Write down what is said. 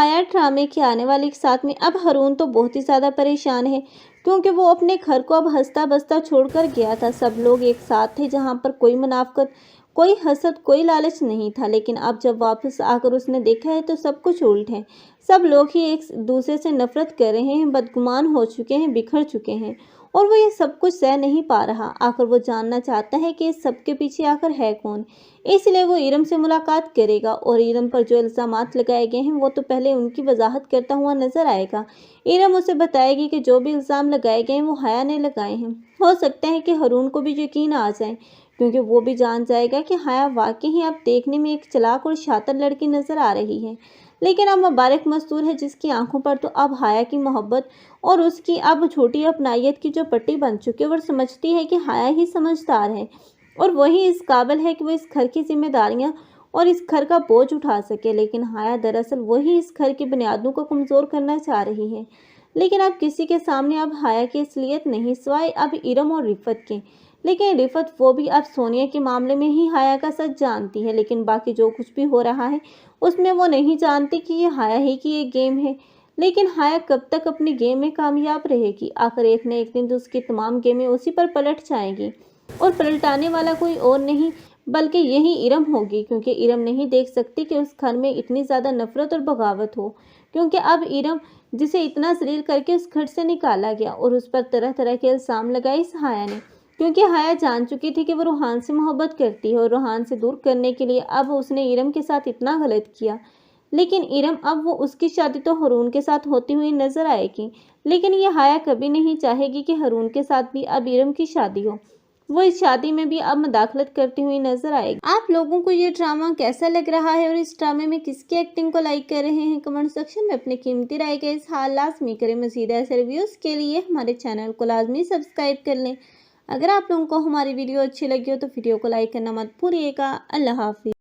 हाया ड्रामे के आने वाले के साथ में अब हारून तो बहुत ही ज़्यादा परेशान है, क्योंकि वो अपने घर को अब हंसता बसता छोड़कर गया था। सब लोग एक साथ थे, जहाँ पर कोई मुनाफिकत, कोई हसद, कोई लालच नहीं था। लेकिन अब जब वापस आकर उसने देखा है तो सब कुछ उल्ट है। सब लोग ही एक दूसरे से नफरत कर रहे हैं, बदगुमान हो चुके हैं, बिखर चुके हैं, और वो ये सब कुछ सह नहीं पा रहा। आखिर वो जानना चाहता है कि इस सब के पीछे आखिर है कौन। इसलिए वो इरम से मुलाकात करेगा और इरम पर जो इल्ज़ामात लगाए गए हैं वो तो पहले उनकी वजाहत करता हुआ नजर आएगा। इरम उसे बताएगी कि जो भी इल्ज़ाम लगाए गए हैं वो हाया ने लगाए हैं। हो सकता है कि हारून को भी यकीन आ जाए, क्योंकि वो भी जान जाएगा कि हाया वाकई ही अब देखने में एक चालाक और शातिर लड़की नजर आ रही है। लेकिन अब मुबारक मस्तूर है, जिसकी आंखों पर तो अब हाया की मोहब्बत और उसकी अब छोटी अपनायत की जो पट्टी बन चुकी है, वो समझती है कि हाया ही समझदार है और वही इस काबिल है कि वो इस घर की जिम्मेदारियां और इस घर का बोझ उठा सके। लेकिन हाया दरअसल वही इस घर की बुनियादों को कमज़ोर करना चाह रही है। लेकिन अब किसी के सामने अब हाया की असलियत नहीं, सिवाय अब इरम और रिफत के। लेकिन रिफत वो भी अब सोनिया के मामले में ही हाया का सच जानती है, लेकिन बाकी जो कुछ भी हो रहा है उसमें वो नहीं जानती कि ये हाया ही की एक गेम है। लेकिन हाया कब तक अपनी गेम में कामयाब रहेगी? आखिर एक न एक दिन तो उसकी तमाम गेमें उसी पर पलट जाएंगी, और पलटाने वाला कोई और नहीं बल्कि यही इरम होगी, क्योंकि इरम नहीं देख सकती कि उस घर में इतनी ज़्यादा नफरत और बगावत हो। क्योंकि अब इरम, जिसे इतना जलील करके उस घर से निकाला गया और उस पर तरह तरह के इल्ज़ाम लगाए इस हाया ने, क्योंकि हाया जान चुकी थी कि वो रूहान से मोहब्बत करती है और रूहान से दूर करने के लिए अब उसने इरम के साथ इतना गलत किया। लेकिन इरम, अब वो उसकी शादी तो हारून के साथ होती हुई नजर आएगी, लेकिन ये हाया कभी नहीं चाहेगी कि हारून के साथ भी अब इरम की शादी हो। वो इस शादी में भी अब मदाखलत करती हुई नजर आएगी। आप लोगों को ये ड्रामा कैसा लग रहा है और इस ड्रामे में किसकी एक्टिंग को लाइक कर रहे हैं? कमेंट सेक्शन में अपनी कीमती राय का इज़हार लाजमी करें। मज़ीद ऐसे रिव्यूज़ के लिए हमारे चैनल को लाजमी सब्सक्राइब कर लें। अगर आप लोगों को हमारी वीडियो अच्छी लगी हो तो वीडियो को लाइक करना मत भूलिएगा। अल्लाह हाफिज़।